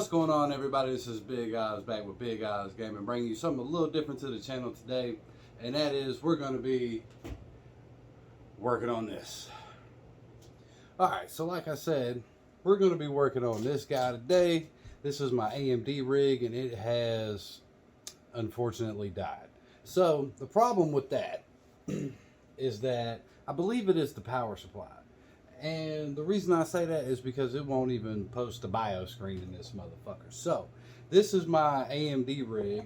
What's going on, everybody? This is Big Eyes back with Big Eyes Gaming, bringing you something a little different to the channel today, and that is we're going to be working on this. Alright, so like I said, we're going to be working on this guy today. This is my AMD rig, and it has unfortunately died. So the problem with that is that I believe it is the power supply. And the reason I say that is because it won't even post the bio screen in this motherfucker. So, this is my AMD rig.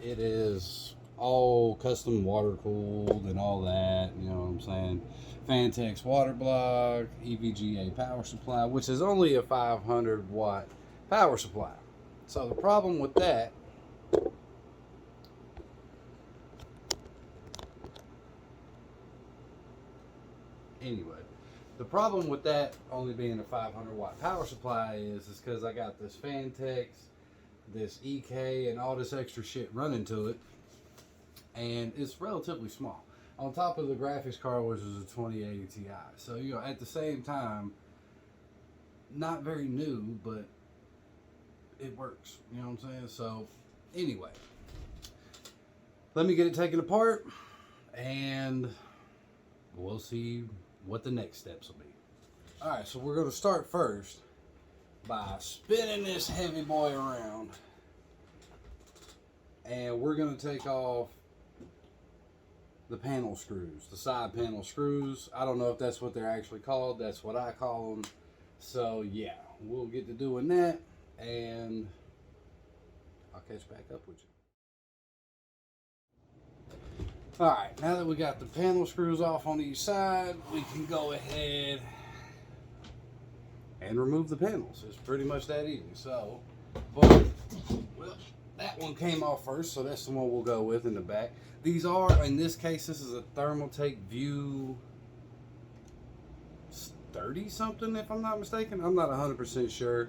It is all custom water cooled and all that, you know what I'm saying? Fantex water block, EVGA power supply, which is only a 500 watt power supply. So the problem with that the problem with that only being a 500 watt power supply is because I got this Fantex, this EK, and all this extra shit running to it, and it's relatively small. On top of the graphics card, which is a 2080 Ti. So, you know, at the same time, not very new, but it works. You know what I'm saying? So, anyway, let me get it taken apart, and we'll see what the next steps will be. Alright, so we're going to start first by spinning this heavy boy around, and we're going to take off the panel screws, the side panel screws. I don't know if that's what they're actually called. That's what I call them. So yeah, we'll get to doing that, and I'll catch back up with you. Alright, now that we got the panel screws off on each side, we can go ahead and remove the panels. It's pretty much that easy. So, well, that one came off first, so that's the one we'll go with in the back. These are, in this case, this is a Thermaltake View 30 something, if I'm not mistaken. I'm not 100% sure,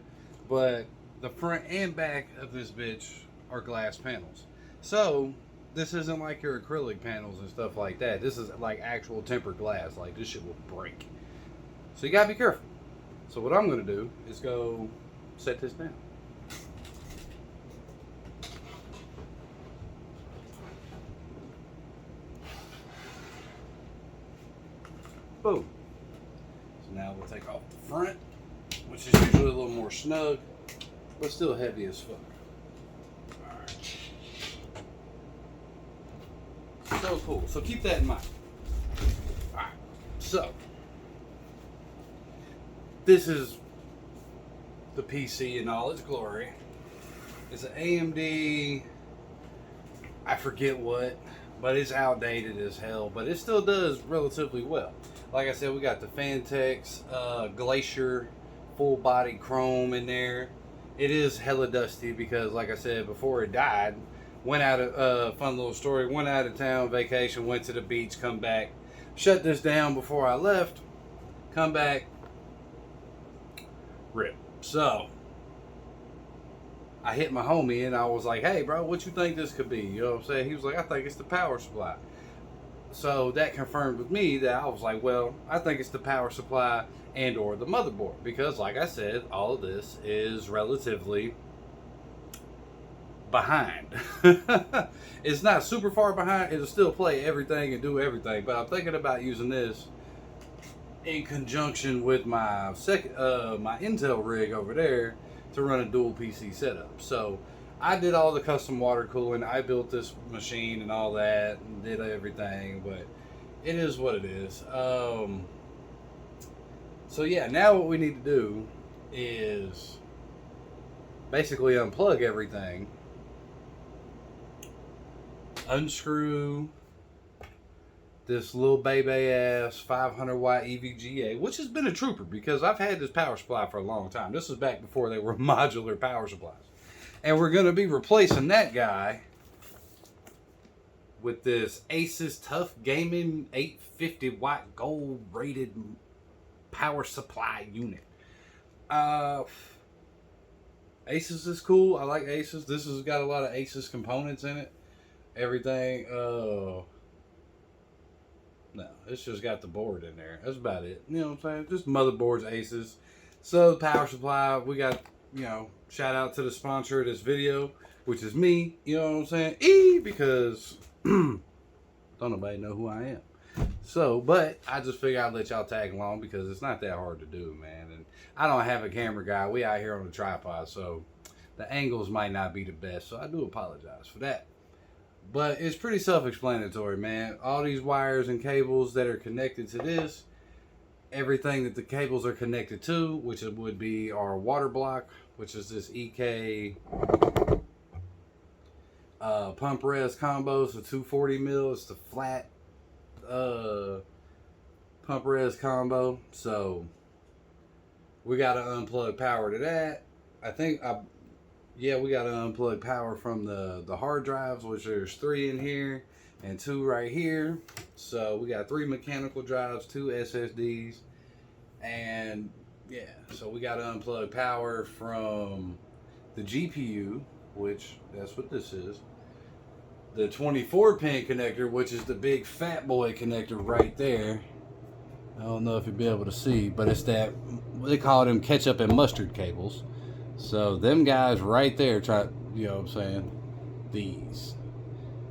but the front and back of this bitch are glass panels. So, this isn't like your acrylic panels and stuff like that. This is like actual tempered glass. Like, this shit will break. So you gotta be careful. So what I'm gonna do is go set this down. Boom. So now we'll take off the front, which is usually a little more snug, but still heavy as fuck. So cool. So keep that in mind. Alright. So this is the PC in all its glory. It's an AMD, I forget what, but it's outdated as hell, but it still does relatively well. Like I said, we got the Fantex Glacier full body chrome in there. It is hella dusty because, like I said, before it died, went out of, fun little story, went out of town, vacation, went to the beach, come back, shut this down before I left, come back, rip. So, I hit my homie and I was like, hey bro, what you think this could be? You know what I'm saying? He was like, I think it's the power supply. So that confirmed with me that I was like, well, I think it's the power supply and or the motherboard. Because like I said, all of this is relatively behind. It's not super far behind. It'll still play everything and do everything, but I'm thinking about using this in conjunction with my my Intel rig over there to run a dual PC setup. So I did all the custom water cooling. I built this machine and all that and did everything, but it is what it is. So yeah, now what we need to do is basically unplug everything, unscrew this little baby ass 500 watt EVGA, which has been a trooper because I've had this power supply for a long time. This was back before they were modular power supplies. And we're going to be replacing that guy with this Asus Tough Gaming 850 watt gold rated power supply unit. Asus is cool. I like Asus. This has got a lot of Asus components in it. Everything. No, it's just got the board in there. That's about it. You know what I'm saying? Just motherboards, Asus. So the power supply, we got you know, shout out to the sponsor of this video, which is me. You know what I'm saying? Because don't nobody know who I am. So, but I just figured I'd let y'all tag along because it's not that hard to do, man. And I don't have a camera guy. We out here on the tripod, so the angles might not be the best. So I do apologize for that. But it's pretty self-explanatory, man. All these wires and cables that are connected to this, everything that the cables are connected to, which would be our water block, which is this EK pump res combo, so 240 mil. It's the flat pump res combo. So we got to unplug power to that. We got to unplug power from the hard drives, which there's 3 in here and 2 right here. So we got 3 mechanical drives, 2 SSDs, and yeah, so we got to unplug power from the GPU, which that's what this is. The 24-pin connector, which is the big fat boy connector right there. I don't know if you'll be able to see, but it's that, they call them ketchup and mustard cables. So them guys right there you know what I'm saying? These.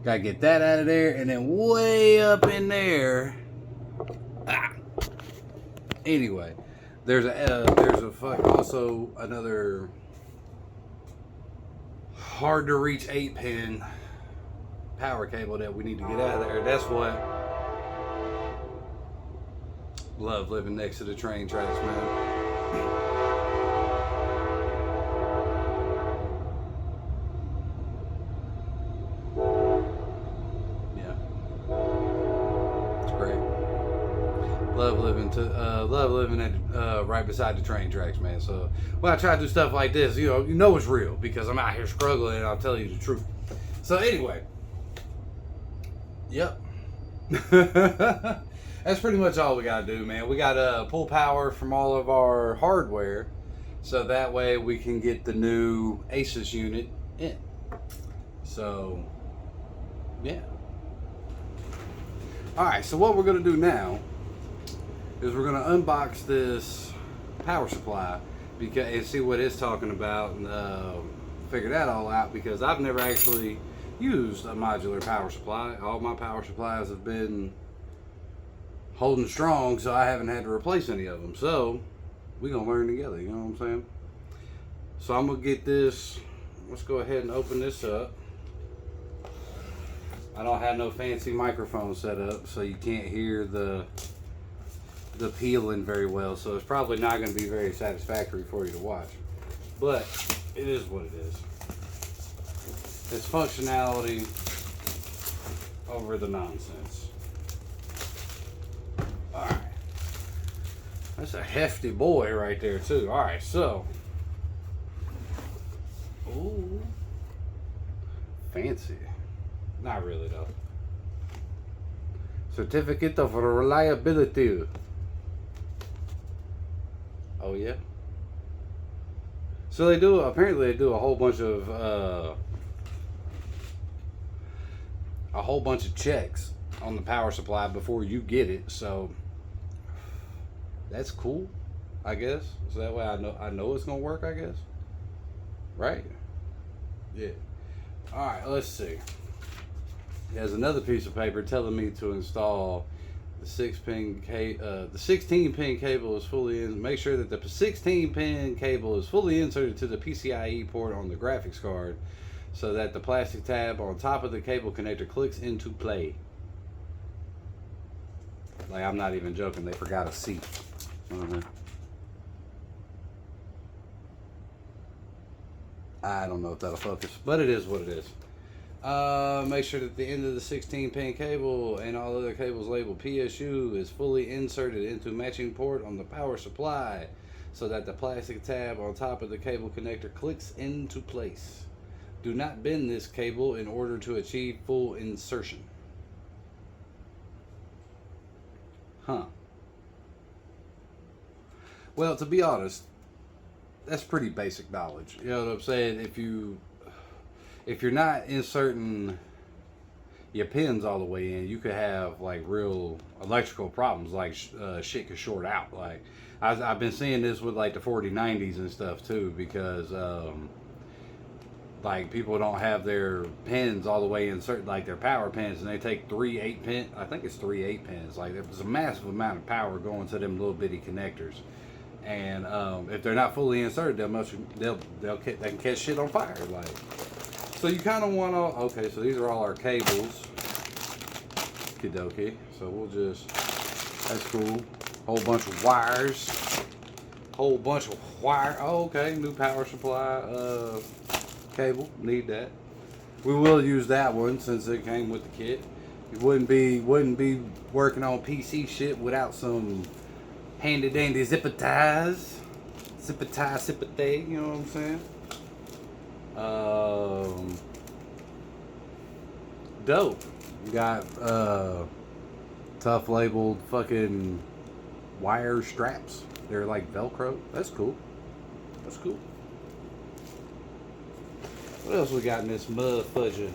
Gotta get that out of there, and then way up in there. Anyway, there's also another hard to reach 8-pin power cable that we need to get out of there. That's what. Love living next to the train tracks, man. Love living at right beside the train tracks, man. So when I try to do stuff like this, you know it's real because I'm out here struggling, and I'll tell you the truth. So anyway, yep. That's pretty much all we gotta do, man. We gotta pull power from all of our hardware, so that way we can get the new Asus unit in. So yeah. All right. So what we're gonna do now is we're going to unbox this power supply and see what it's talking about, and figure that all out, because I've never actually used a modular power supply. All my power supplies have been holding strong, so I haven't had to replace any of them. So we're going to learn together, you know what I'm saying? So I'm going to get this. Let's go ahead and open this up. I don't have no fancy microphone set up, so you can't hear the peeling very well, so it's probably not going to be very satisfactory for you to watch, but it is what it is. It's functionality over the nonsense. Alright, that's a hefty boy right there too. Alright, so ooh, fancy. Not really though. Certificate of reliability. Oh yeah. So apparently they do a whole bunch of checks on the power supply before you get it. So that's cool, I guess. So that way I know it's gonna work, I guess. Right? Yeah. All right, let's see. There's another piece of paper telling me to install the 16-pin cable is fully in. Make sure that the 16-pin cable is fully inserted to the PCIe port on the graphics card, so that the plastic tab on top of the cable connector clicks into play. Like, I'm not even joking. They forgot a C. I don't know if that'll focus, but it is what it is. Make sure that the end of the 16-pin cable and all other cables labeled PSU is fully inserted into matching port on the power supply, so that the plastic tab on top of the cable connector clicks into place. Do not bend this cable in order to achieve full insertion. Huh. Well, to be honest, that's pretty basic knowledge. You know what I'm saying? If you're not inserting, your pins all the way in, you could have like real electrical problems, like shit could short out. Like I've been seeing this with like the 4090s and stuff too, because like people don't have their pins all the way inserted, like their power pins, and they take 3 8-pin, I think it's 3 8-pins. Like there's a massive amount of power going to them little bitty connectors, and if they're not fully inserted, they can catch shit on fire. Like, so you kind of want to, okay, so these are all our cables. Okie dokie. So we'll just, that's cool. Whole bunch of wires. Whole bunch of wire. Oh, okay, new power supply cable. Need that. We will use that one since it came with the kit. You wouldn't be working on PC shit without some handy dandy zipper ties. Zipper tie, zipper thing, you know what I'm saying? Dope. You got tough labeled fucking wire straps. They're like Velcro. That's cool. That's cool. What else we got in this mud fudger?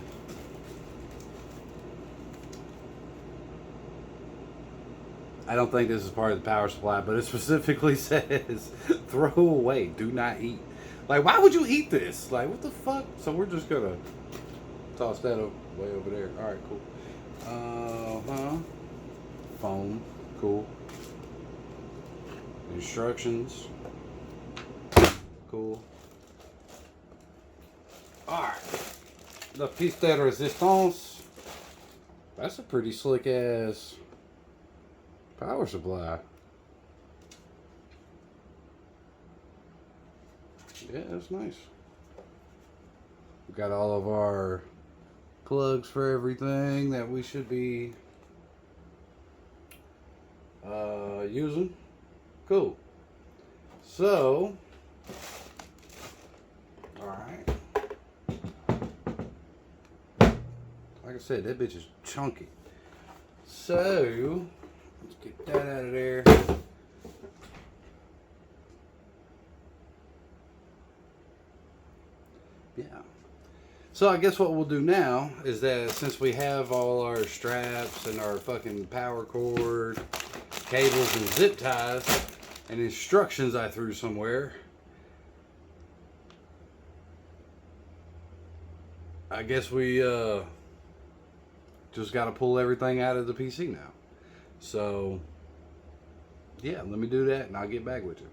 I don't think this is part of the power supply, but it specifically says throw away, do not eat. Like, why would you eat this? Like, what the fuck? So we're just gonna toss that way over there. All right, cool. Foam, cool. Instructions, cool. All right, the piece de resistance. That's a pretty slick ass power supply. Yeah, that's nice. We got all of our plugs for everything that we should be using. Cool. So, alright. Like I said, that bitch is chunky. So, let's get that out of there. Yeah. So I guess what we'll do now is that since we have all our straps and our fucking power cord, cables and zip ties, and instructions I threw somewhere, I guess we just got to pull everything out of the PC now. So yeah, let me do that and I'll get back with you.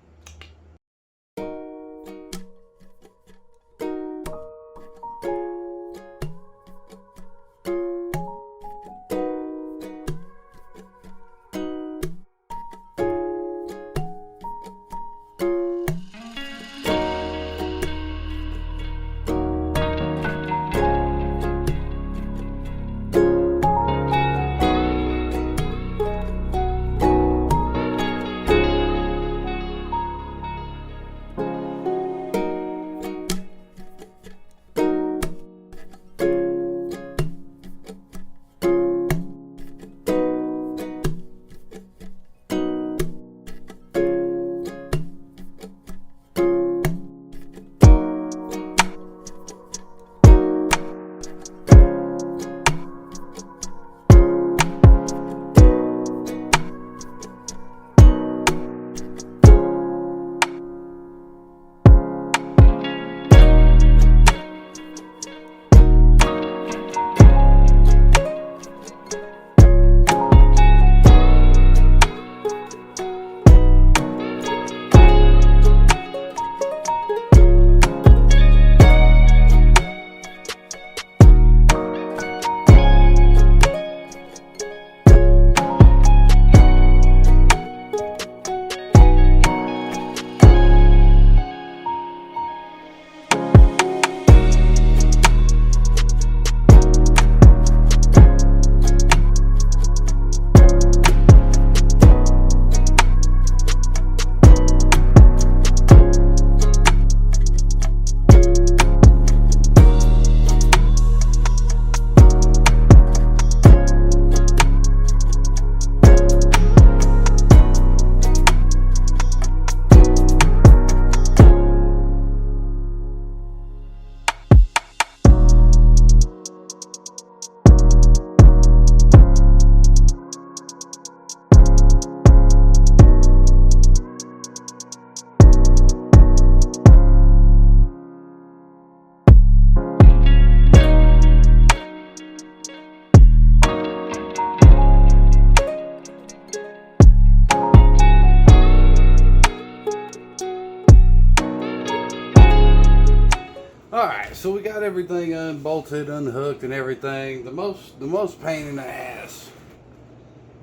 Alright, so we got everything unbolted, unhooked, and everything. The most pain in the ass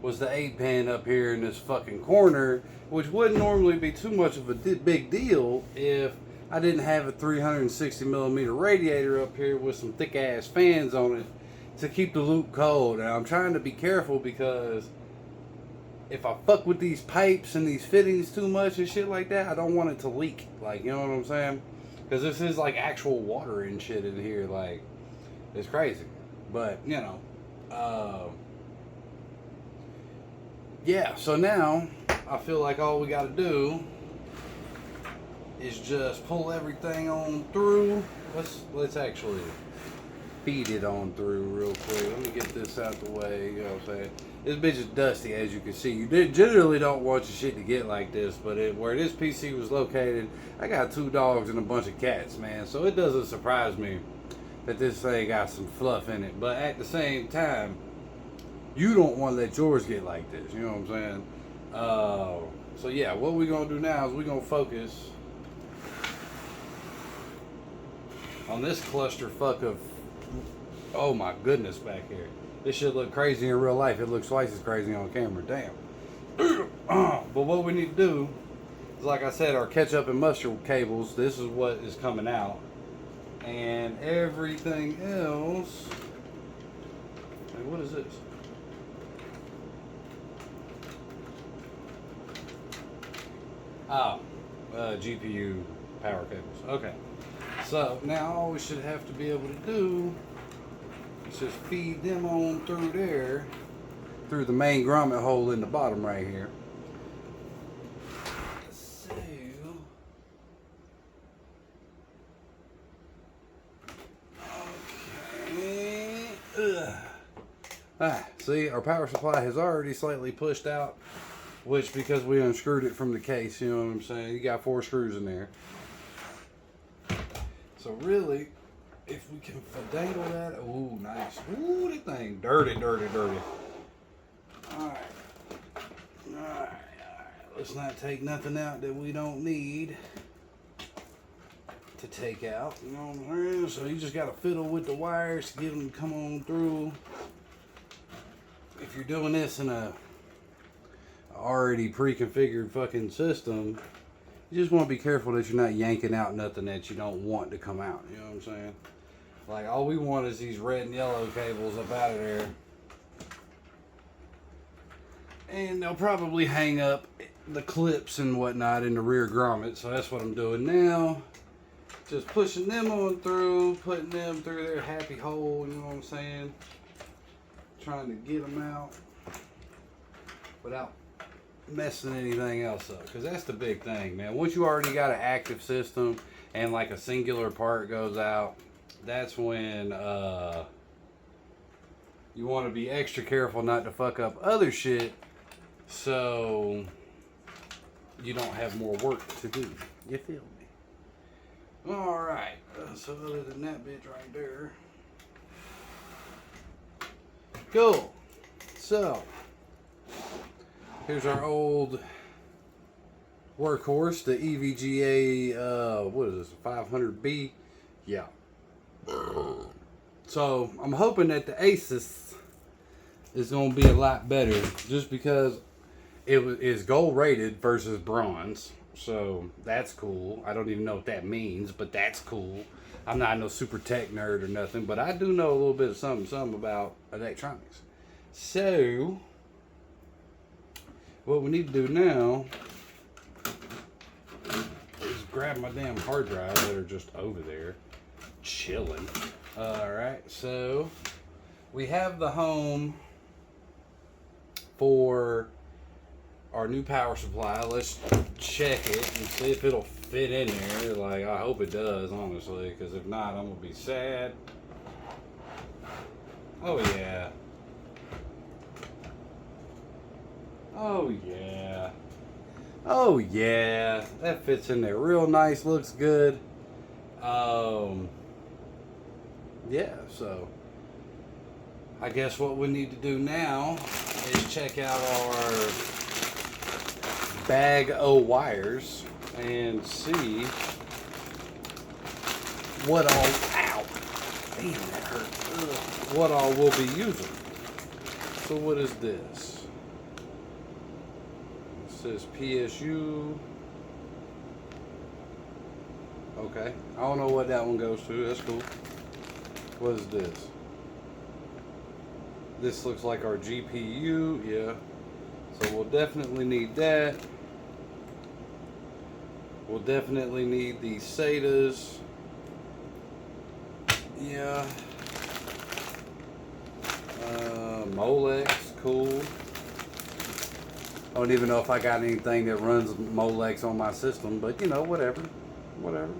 was the 8-pin up here in this fucking corner, which wouldn't normally be too much of a big deal if I didn't have a 360mm radiator up here with some thick ass fans on it to keep the loop cold. And I'm trying to be careful because if I fuck with these pipes and these fittings too much and shit like that, I don't want it to leak. Like, you know what I'm saying? Because this is like actual water and shit in here. Like, it's crazy. But, you know. Yeah, so now I feel like all we got to do is just pull everything on through. Let's actually feed it on through real quick. Let me get this out the way. You know what I'm saying? This bitch is dusty, as you can see. You generally don't want your shit to get like this, but where this PC was located, I got 2 dogs and a bunch of cats, man. So it doesn't surprise me that this thing got some fluff in it. But at the same time, you don't want to let yours get like this. You know what I'm saying? So yeah, what we're going to do now is we're going to focus on this clusterfuck of, oh my goodness, back here. This should look crazy in real life. It looks twice as crazy on camera. Damn. But what we need to do is, like I said, our ketchup and mustard cables. This is what is coming out. And everything else. Hey, what is this? Oh, GPU power cables. Okay. So now all we should have to be able to do is just feed them on through there, through the main grommet hole in the bottom right here. So, okay. See, our power supply has already slightly pushed out, which because we unscrewed it from the case, you know what I'm saying? You got 4 screws in there. So really, if we can finagle that, ooh, nice. Ooh, that thing dirty, dirty, dirty. Alright. Alright. Let's not take nothing out that we don't need to take out. You know what I'm saying? So you just gotta fiddle with the wires to get them to come on through. If you're doing this in a already pre-configured fucking system, you just want to be careful that you're not yanking out nothing that you don't want to come out. You know what I'm saying? Like, all we want is these red and yellow cables up out of there. And they'll probably hang up the clips and whatnot in the rear grommet. So that's what I'm doing now. Just pushing them on through, putting them through their happy hole. You know what I'm saying? Trying to get them out without messing anything else up, because that's the big thing, man. Once you already got an active system and like a singular part goes out, that's when you want to be extra careful not to fuck up other shit, so you don't have more work to do. You feel me? All right. So other than that bitch right there, cool. So here's our old workhorse, the EVGA, what is this, 500B? Yeah. So I'm hoping that the Asus is going to be a lot better, just because it is gold rated versus bronze. So that's cool. I don't even know what that means, but that's cool. I'm not no super tech nerd or nothing, but I do know a little bit of something about electronics. So what we need to do now is grab my damn hard drive that are just over there chilling. Alright, so we have the home for our new power supply. Let's check it and see if it'll fit in there. Like, I hope it does, honestly, because if not, I'm gonna be sad. Oh yeah. Oh yeah. Oh yeah. That fits in there real nice, looks good. Yeah, so I guess what we need to do now is check out our bag of wires and see what all Damn, that hurts. Ugh. What all we'll be using. So what is this? It says PSU. Okay. I don't know what that one goes to. That's cool. What is this? This looks like our GPU. Yeah. So we'll definitely need that. We'll definitely need these SATAs. Yeah. Molex, cool. I don't even know if I got anything that runs Molex on my system, but you know, whatever. Whatever.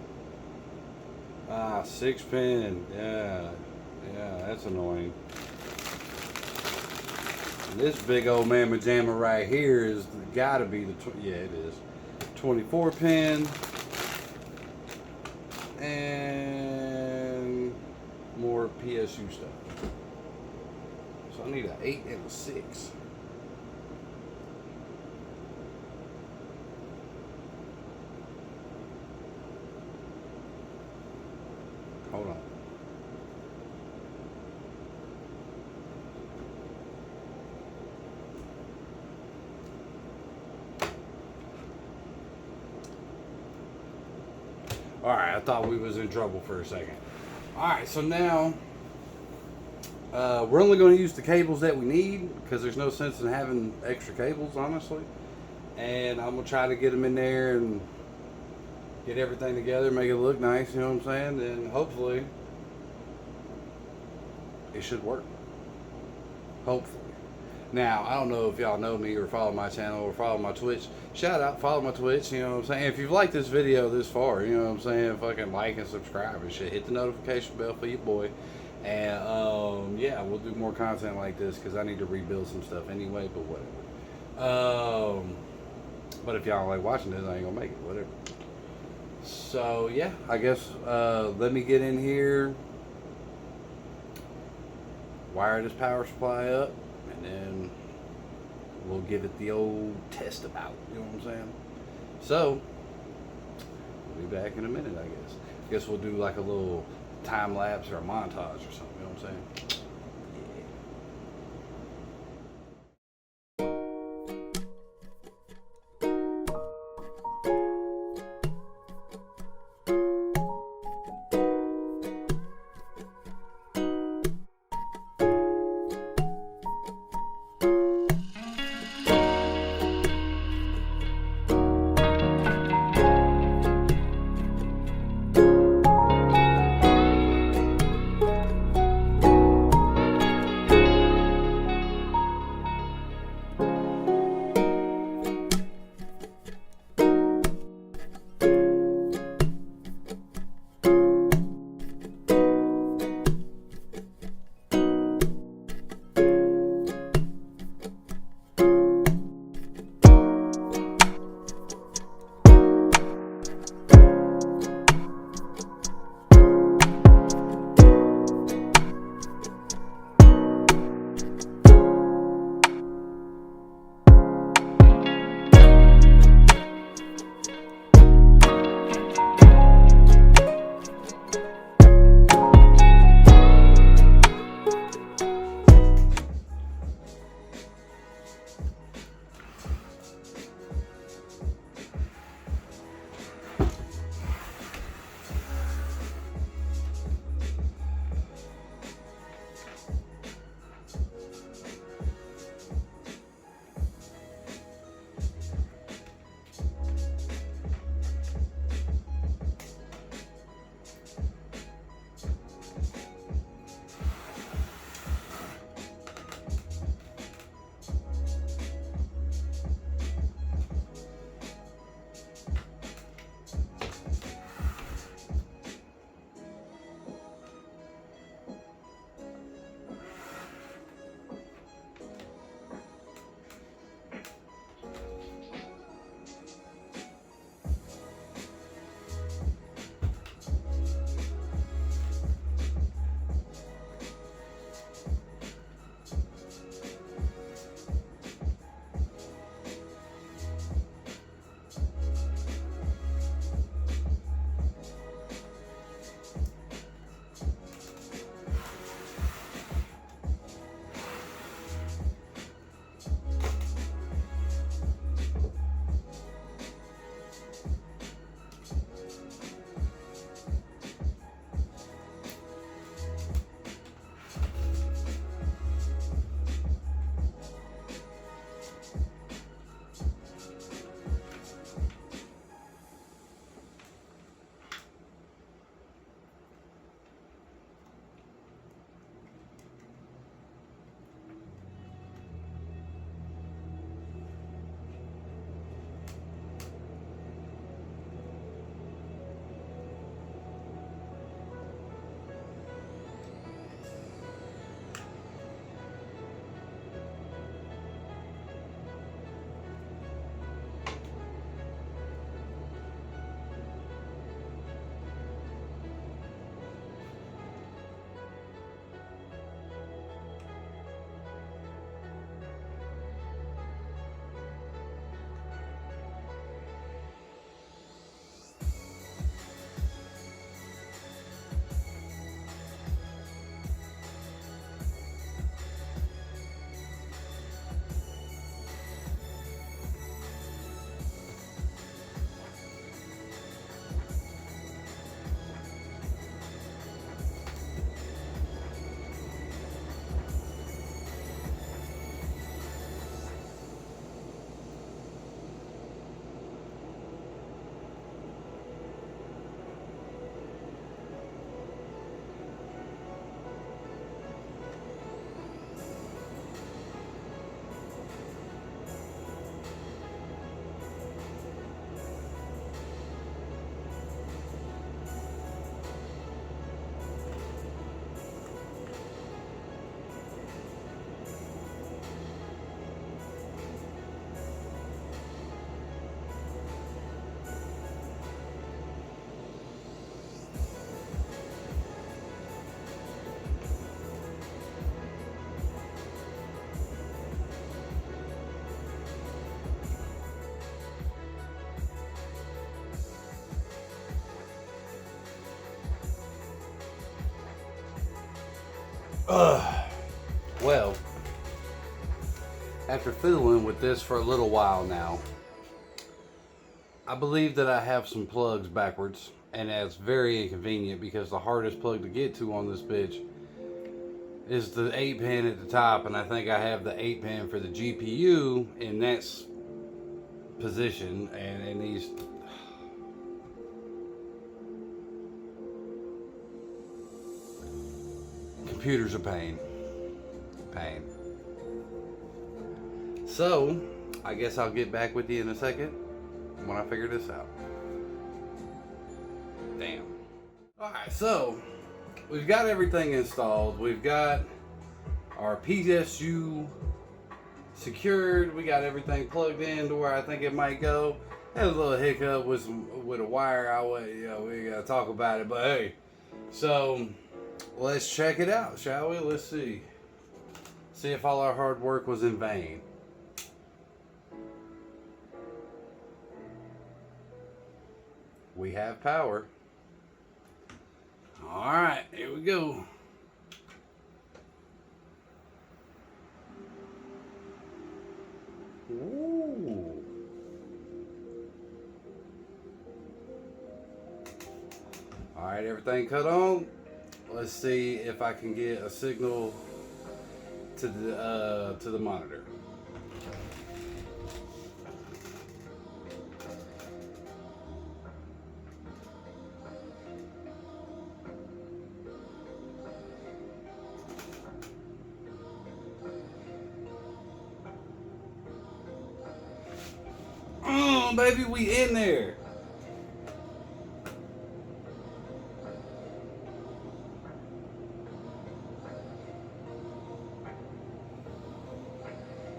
6-pin. Yeah. Yeah, that's annoying. And this big old mamma jamma right here is gotta be the, yeah, it is. 24-pin. And more PSU stuff. So I need an 8 and a 6. Hold on. Alright, I thought we was in trouble for a second. Alright, so now we're only going to use the cables that we need because there's no sense in having extra cables, honestly. And I'm going to try to get them in there and get everything together, make it look nice, you know what I'm saying? And hopefully it should work. Hopefully. Now, I don't know if y'all know me or follow my channel or follow my Twitch. Shout out, follow my Twitch, you know what I'm saying? If you've liked this video this far, you know what I'm saying? Fucking like and subscribe and shit. Hit the notification bell for your boy. And, yeah, we'll do more content like this because I need to rebuild some stuff anyway, but whatever. But if y'all like watching this, I ain't gonna make it, whatever. So, yeah, I guess, let me get in here, wire this power supply up, and then we'll give it the old test about, you know what I'm saying? So, we'll be back in a minute, I guess. I guess we'll do like a little time lapse or a montage or something, you know what I'm saying? Well, after fiddling with this for a little while now, I believe that I have some plugs backwards, and that's very inconvenient because the hardest plug to get to on this bitch is the 8-pin at the top, and I think I have the 8-pin for the GPU in that position, and these computers are pain. So, I guess I'll get back with you in a second when I figure this out. Damn. Alright, so we've got everything installed. We've got our PSU secured. We got everything plugged in to where I think it might go. Had a little hiccup with a wire. We gotta talk about it, but hey. So let's check it out, shall we? Let's see. See if all our hard work was in vain. We have power. Alright, here we go. Ooh. Alright, everything cut on. Let's see if I can get a signal to the monitor. Baby, we in there.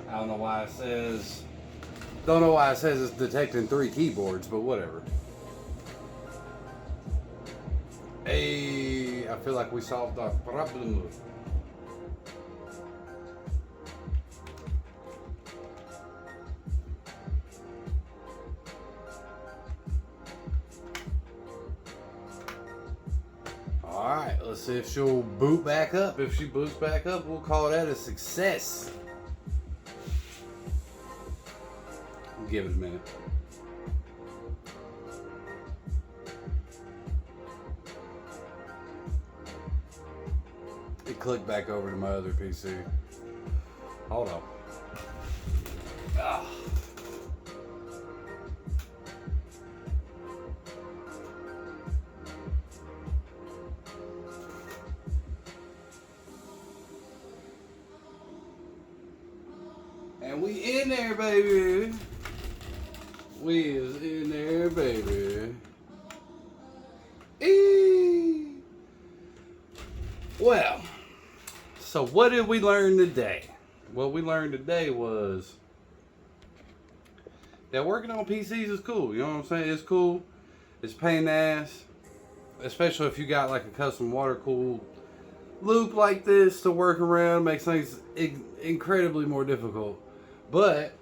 I don't know why it says, it's detecting 3 keyboards, but whatever. Hey, I feel like we solved our problem. Alright, let's see if she'll boot back up. If she boots back up, we'll call that a success. We'll give it a minute. It clicked back over to my other PC. Hold on. Ah. And we in there, baby. We is in there, baby. Eee. Well, so what did we learn today? What we learned today was that working on PCs is cool. You know what I'm saying? It's cool. It's a pain in the ass. Especially if you got like a custom water-cooled loop like this to work around. Makes things incredibly more difficult. But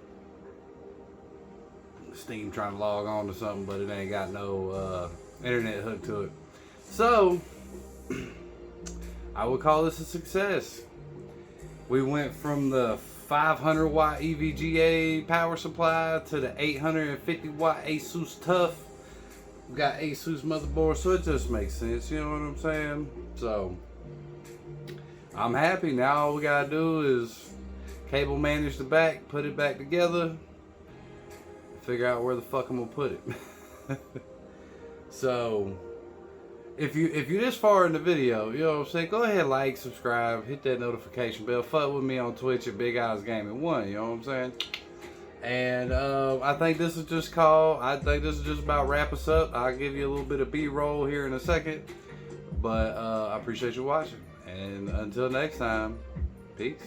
Steam trying to log on to something, but it ain't got no internet hooked to it. So I would call this a success. We went from the 500 watt EVGA power supply to the 850 watt Asus TUF. We got Asus motherboard, so it just makes sense. You know what I'm saying? So I'm happy. Now all we gotta do is cable manage the back, put it back together, figure out where the fuck I'm gonna put it. So if you're this far in the video, you know what I'm saying, go ahead, like, subscribe, hit that notification bell, fuck with me on Twitch at Big Eyes Gaming 1, you know what I'm saying? And I think this is just about wrap us up. I'll give you a little bit of B-roll here in a second, but I appreciate you watching, and until next time, peace.